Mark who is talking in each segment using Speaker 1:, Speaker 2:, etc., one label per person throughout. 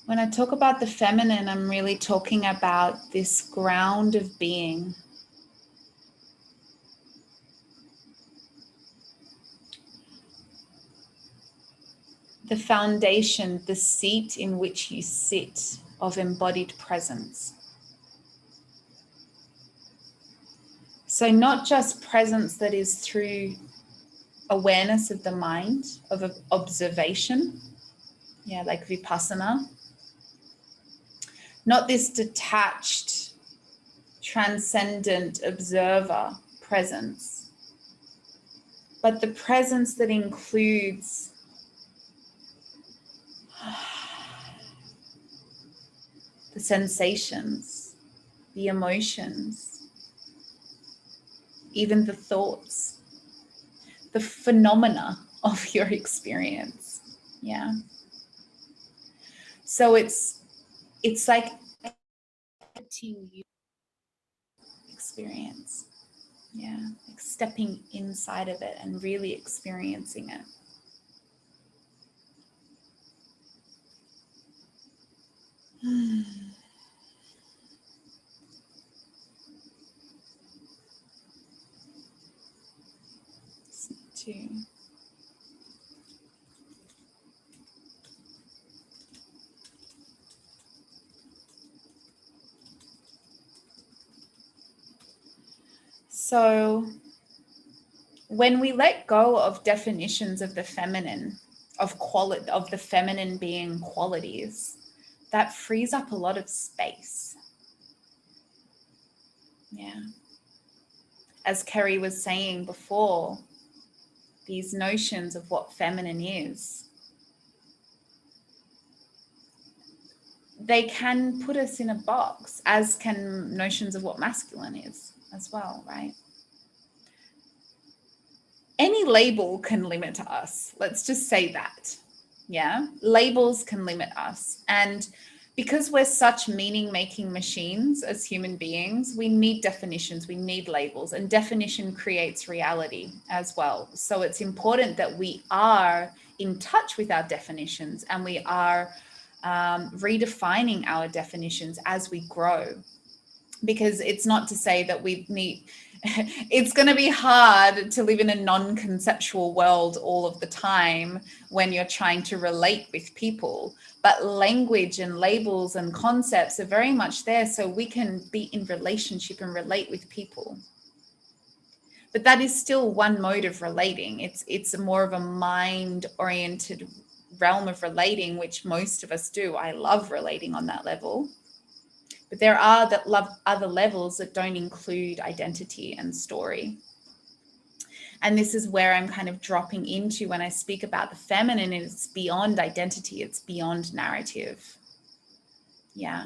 Speaker 1: When I talk about the feminine, I'm really talking about this ground of being. The foundation, the seat in which you sit of embodied presence. So not just presence that is through awareness of the mind, of observation, like vipassana. Not this detached, transcendent observer presence, but the presence that includes the sensations, the emotions, even the thoughts, the phenomena of your experience. Yeah. So it's like you experience. Yeah. Like stepping inside of it and really experiencing it. So when we let go of definitions of the feminine, of the feminine being qualities, that frees up a lot of space. Yeah. As Kerry was saying before, these notions of what feminine is, they can put us in a box, as can notions of what masculine is as well, right? Any label can limit us. Let's just say that. Yeah. Labels can limit us. And because we're such meaning-making machines as human beings, we need definitions, we need labels, and definition creates reality as well. So it's important that we are in touch with our definitions and we are redefining our definitions as we grow. Because it's not to say that we need, it's going to be hard to live in a non-conceptual world all of the time when you're trying to relate with people. But language and labels and concepts are very much there so we can be in relationship and relate with people. But that is still one mode of relating. It's more of a mind-oriented realm of relating, which most of us do. I love relating on that level. But there are other levels that don't include identity and story. And this is where I'm kind of dropping into when I speak about the feminine. It's beyond identity. It's beyond narrative. Yeah.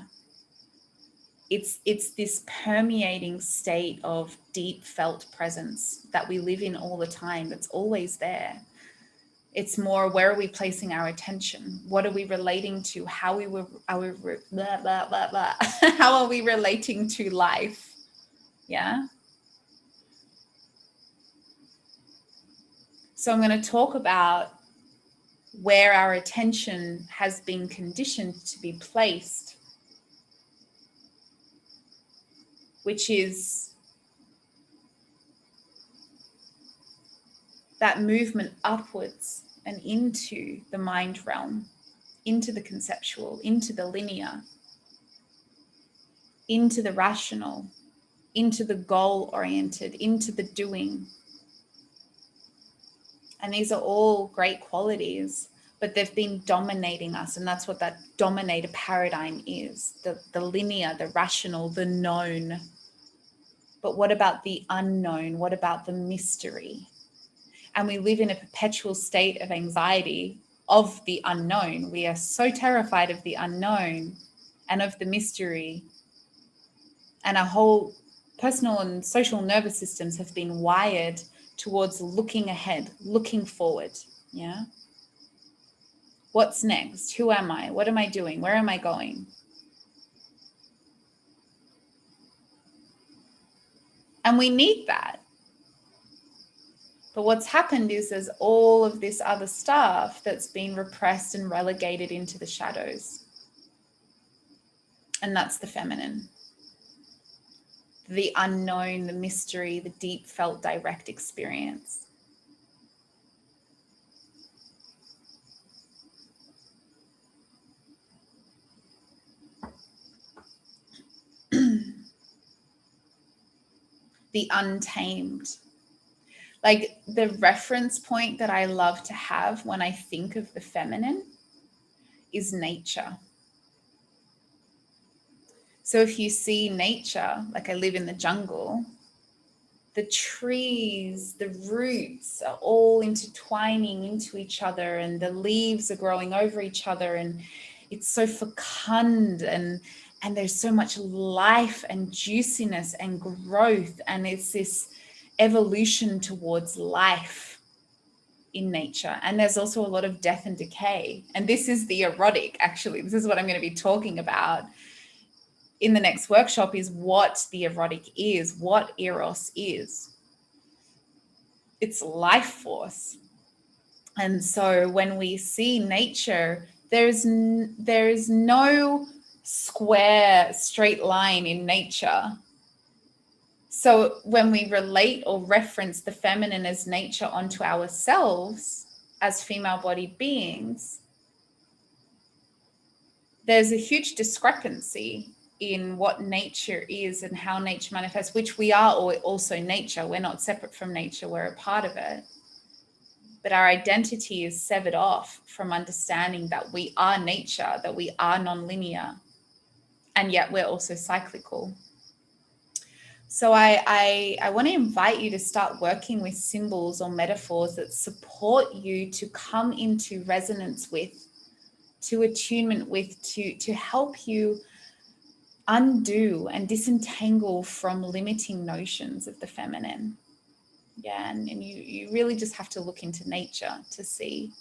Speaker 1: It's this permeating state of deep felt presence that we live in all the time. That's always there. It's more, where are we placing our attention? What are we relating to? How are we relating to life? Yeah. So I'm going to talk about where our attention has been conditioned to be placed, which is that movement upwards and into the mind realm, into the conceptual, into the linear, into the rational, into the goal-oriented, into the doing. And these are all great qualities, but they've been dominating us. And that's what that dominator paradigm is, the linear, the rational, the known. But what about the unknown? What about the mystery? And we live in a perpetual state of anxiety of the unknown. We are so terrified of the unknown and of the mystery. And our whole personal and social nervous systems have been wired towards looking ahead, looking forward. Yeah. What's next? Who am I? What am I doing? Where am I going? And we need that. But what's happened is there's all of this other stuff that's been repressed and relegated into the shadows. And that's the feminine. The unknown, the mystery, the deep felt direct experience. The untamed. Like the reference point that I love to have when I think of the feminine is nature. So if you see nature, like I live in the jungle, the trees, the roots are all intertwining into each other, and the leaves are growing over each other, and it's so fecund, and there's so much life and juiciness and growth, and it's this evolution towards life in nature. And there's also a lot of death and decay, and this is the erotic. Actually, this is what I'm going to be talking about in the next workshop, is what the erotic is, what eros is. It's life force. And so when we see nature, there's no square straight line in nature. So when we relate or reference the feminine as nature onto ourselves as female-bodied beings, there's a huge discrepancy in what nature is and how nature manifests, which we are also nature. We're not separate from nature, we're a part of it. But our identity is severed off from understanding that we are nature, that we are non-linear, and yet we're also cyclical. So I want to invite you to start working with symbols or metaphors that support you to come into resonance with, to attunement with, to help you undo and disentangle from limiting notions of the feminine. Yeah, and you really just have to look into nature to see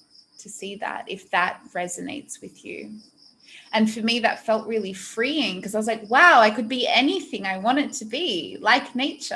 Speaker 1: that, if that resonates with you. And for me, that felt really freeing, because I was like, wow, I could be anything I wanted to be, like nature.